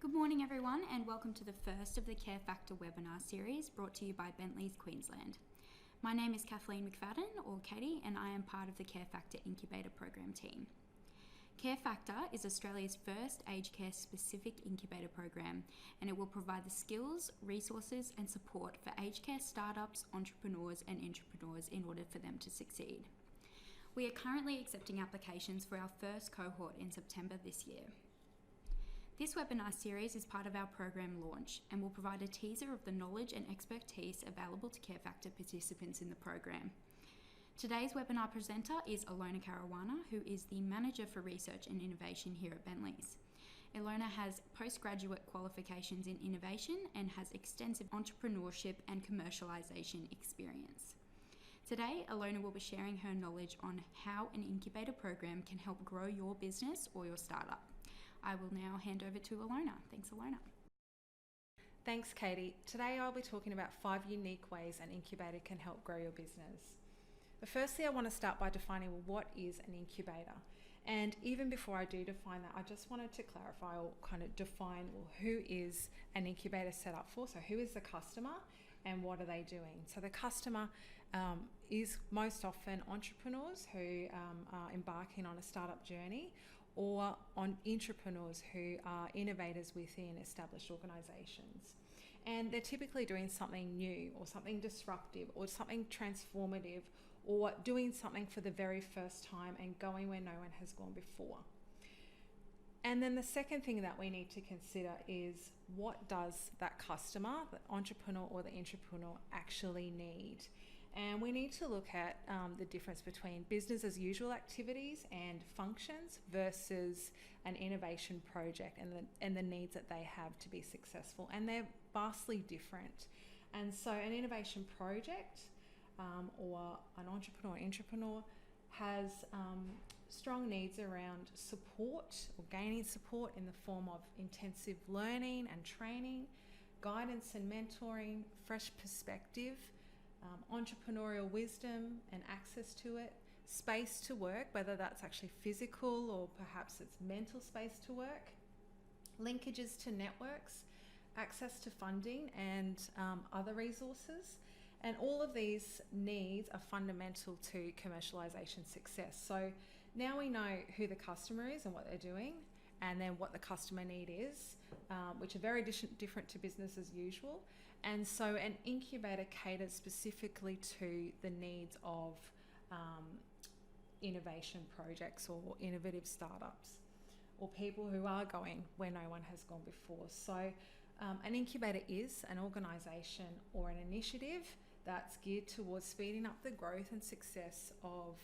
Good morning everyone, and welcome to the first of the CareFactor webinar series brought to you by Bentleys Queensland. My name is Kathleen McFadden, or Katie, and I am part of the CareFactor incubator program team. CareFactor is Australia's first aged care specific incubator program, and it will provide the skills, resources and support for aged care startups, entrepreneurs and intrapreneurs in order for them to succeed. We are currently accepting applications for our first cohort in September this year. This webinar series is part of our program launch and will provide a teaser of the knowledge and expertise available to CareFactor participants in the program. Today's webinar presenter is Ilona Caruana, who is the Manager for Research and Innovation here at Bentleys. Ilona has postgraduate qualifications in innovation and has extensive entrepreneurship and commercialization experience. Today, Ilona will be sharing her knowledge on how an incubator program can help grow your business or your startup. I will now hand over to Ilona. Thanks, Ilona. Thanks, Katie. Today I'll be talking about 5 unique ways an incubator can help grow your business. But firstly, I want to start by defining what is an incubator. And even before I do define that, I just wanted to clarify or kind of define who is an incubator set up for. So who is the customer and what are they doing? So the customer is most often entrepreneurs who are embarking on a startup journey, or on intrapreneurs who are innovators within established organisations. And they're typically doing something new or something disruptive or something transformative, or doing something for the very first time and going where no one has gone before. And then the second thing that we need to consider is, what does that customer, the entrepreneur or the intrapreneur, actually need? And we need to look at the difference between business as usual activities and functions versus an innovation project and the needs that they have to be successful. And they're vastly different. And so an innovation project or an entrepreneur or intrapreneur has strong needs around support or gaining support in the form of intensive learning and training, guidance and mentoring, fresh perspective, entrepreneurial wisdom and access to it, space to work, whether that's actually physical or perhaps it's mental space to work, linkages to networks, access to funding and other resources. And all of these needs are fundamental to commercialization success. So now we know who the customer is and what they're doing, and then what the customer need is, which are very different to business as usual. And so an incubator caters specifically to the needs of innovation projects or innovative startups, or people who are going where no one has gone before. So an incubator is an organisation or an initiative that's geared towards speeding up the growth and success of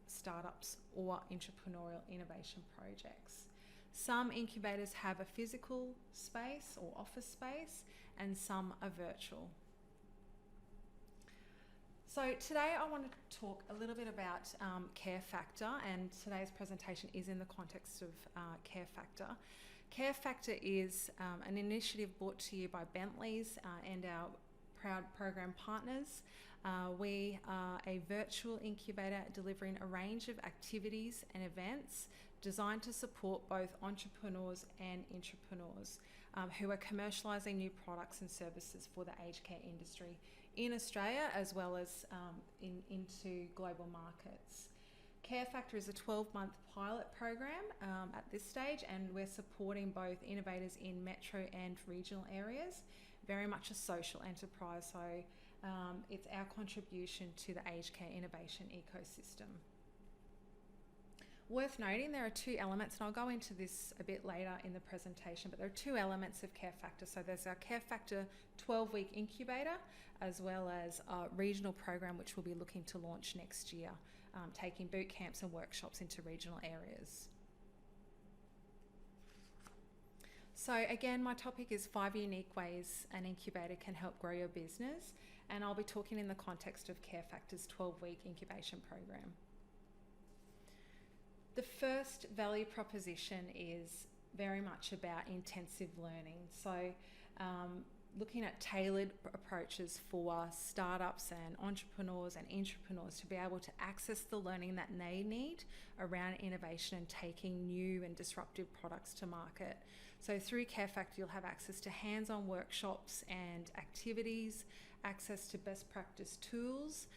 startups or entrepreneurial innovation projects. Some incubators have a physical space or office space, and some are virtual. So today I want to talk a little bit about CareFactor, and today's presentation is in the context of CareFactor. CareFactor is an initiative brought to you by Bentleys and our proud program partners. We are a virtual incubator delivering a range of activities and events designed to support both entrepreneurs and intrapreneurs who are commercialising new products and services for the aged care industry in Australia as well as into global markets. CareFactor is a 12-month pilot program at this stage, and we're supporting both innovators in metro and regional areas, very much a social enterprise, so it's our contribution to the aged care innovation ecosystem. Worth noting, there are 2 elements, and I'll go into this a bit later in the presentation, but there are 2 elements of CareFactor. So there's our CareFactor 12-week incubator, as well as a regional program which we'll be looking to launch next year, taking boot camps and workshops into regional areas. So again, my topic is 5 unique ways an incubator can help grow your business, and I'll be talking in the context of CareFactor's 12-week incubation program. The first value proposition is very much about intensive learning. So looking at tailored approaches for startups and entrepreneurs and intrapreneurs to be able to access the learning that they need around innovation and taking new and disruptive products to market. So through CareFactor, you'll have access to hands-on workshops and activities, access to best practice tools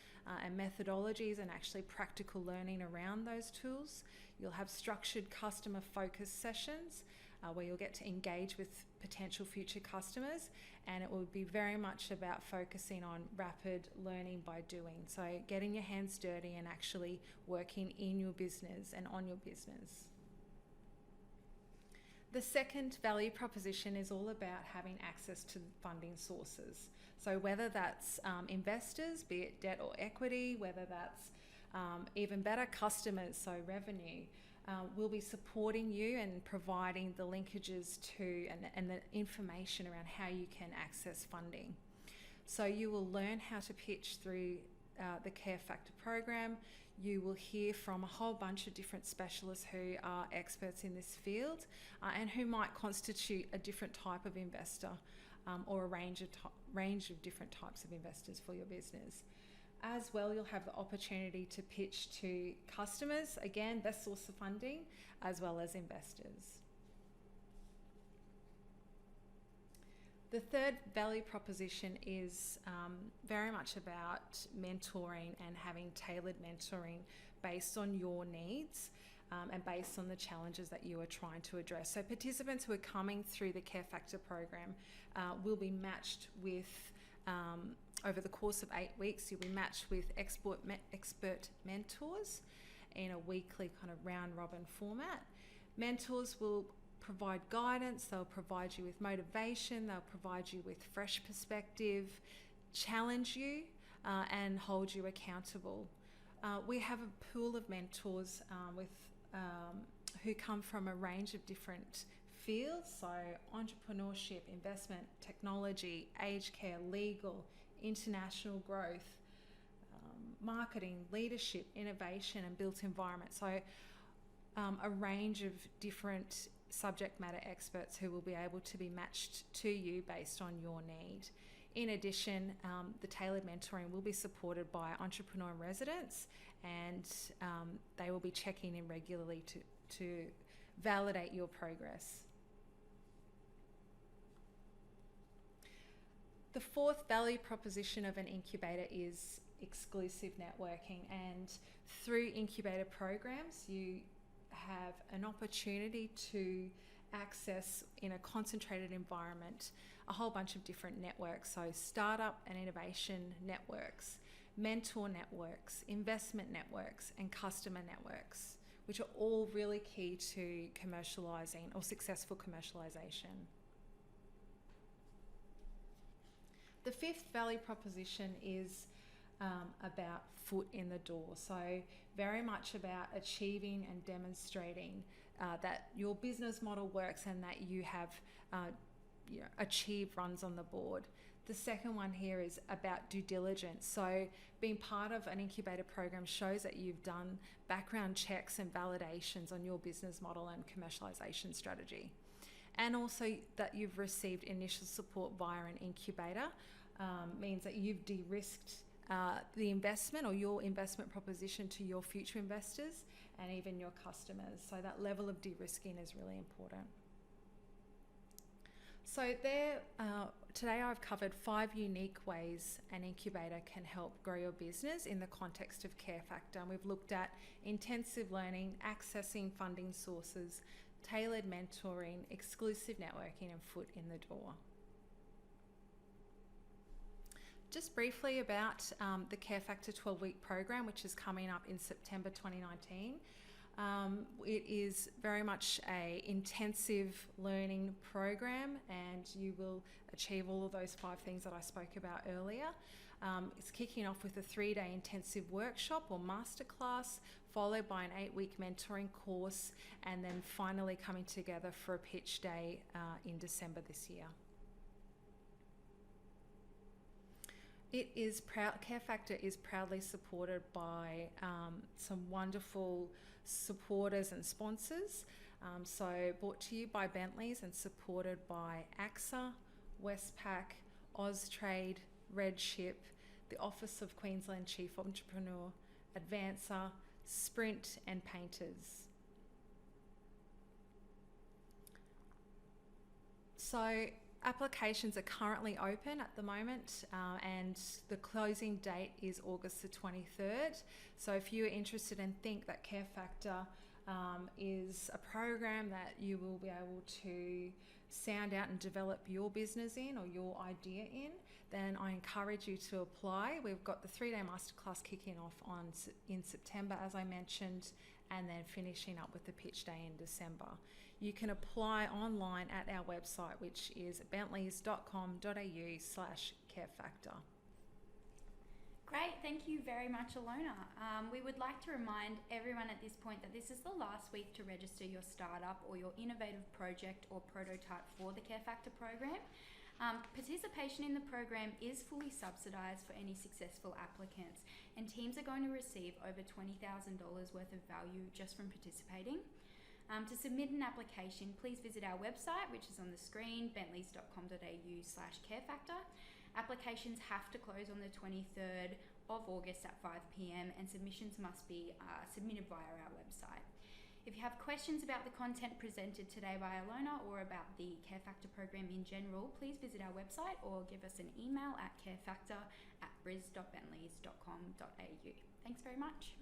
and methodologies, and actually practical learning around those tools. You'll have structured customer focus sessions where you'll get to engage with potential future customers, and it will be very much about focusing on rapid learning by doing. So getting your hands dirty and actually working in your business and on your business. The second value proposition is all about having access to funding sources. So whether that's investors, be it debt or equity, whether that's even better customers, so revenue, we'll be supporting you and providing the linkages to and the information around how you can access funding. So you will learn how to pitch through the CareFactor program. You will hear from a whole bunch of different specialists who are experts in this field and who might constitute a different type of investor or a range of different types of investors for your business. As well, you'll have the opportunity to pitch to customers, again, best source of funding, as well as investors. The third value proposition is very much about mentoring and having tailored mentoring based on your needs and based on the challenges that you are trying to address. So participants who are coming through the CareFactor program will be matched with, over the course of 8 weeks, you'll be matched with expert mentors in a weekly kind of round robin format. Mentors will provide guidance, they'll provide you with motivation, they'll provide you with fresh perspective, challenge you and hold you accountable. We have a pool of mentors who come from a range of different fields, so entrepreneurship, investment, technology, aged care, legal, international growth, marketing, leadership, innovation and built environment. So a range of different subject matter experts who will be able to be matched to you based on your need. In addition, the tailored mentoring will be supported by entrepreneur residents, and they will be checking in regularly to validate your progress. The fourth value proposition of an incubator is exclusive networking, and through incubator programs you have an opportunity to access in a concentrated environment a whole bunch of different networks, so startup and innovation networks, mentor networks, investment networks and customer networks, which are all really key to commercializing or successful commercialization. The fifth value proposition is about foot in the door. So very much about achieving and demonstrating that your business model works and that you have achieved runs on the board. The second one here is about due diligence. So being part of an incubator program shows that you've done background checks and validations on your business model and commercialization strategy. And also that you've received initial support via an incubator means that you've de-risked the investment or your investment proposition to your future investors and even your customers. So that level of de-risking is really important. So today I've covered 5 unique ways an incubator can help grow your business in the context of CareFactor. And we've looked at intensive learning, accessing funding sources, tailored mentoring, exclusive networking and foot in the door. Just briefly about the CareFactor 12-week program, which is coming up in September 2019. It is very much an intensive learning program, and you will achieve all of those 5 things that I spoke about earlier. It's kicking off with a 3-day intensive workshop or masterclass, followed by an 8-week mentoring course, and then finally coming together for a pitch day in December this year. CareFactor is proudly supported by some wonderful supporters and sponsors. So brought to you by Bentleys and supported by AXA, Westpac, Austrade, Redship, the Office of Queensland Chief Entrepreneur, Advancer, Sprint and Painters. So applications are currently open at the moment, and the closing date is August the 23rd. So if you're interested and think that CareFactor is a program that you will be able to sound out and develop your business in or your idea in, then I encourage you to apply. We've got the 3-day masterclass kicking off in September, as I mentioned, and then finishing up with the pitch day in December. You can apply online at our website, which is bentleys.com.au/carefactor. Great, thank you very much, Ilona. We would like to remind everyone at this point that this is the last week to register your startup or your innovative project or prototype for the CareFactor program. Participation in the program is fully subsidised for any successful applicants, and teams are going to receive over $20,000 worth of value just from participating. To submit an application, please visit our website, which is on the screen, bentleys.com.au/carefactor. Applications have to close on the 23rd of August at 5 p.m. and submissions must be submitted via our website. If you have questions about the content presented today by Ilona or about the CareFactor program in general, please visit our website or give us an email at carefactor@bris.bentleys.com.au. Thanks very much.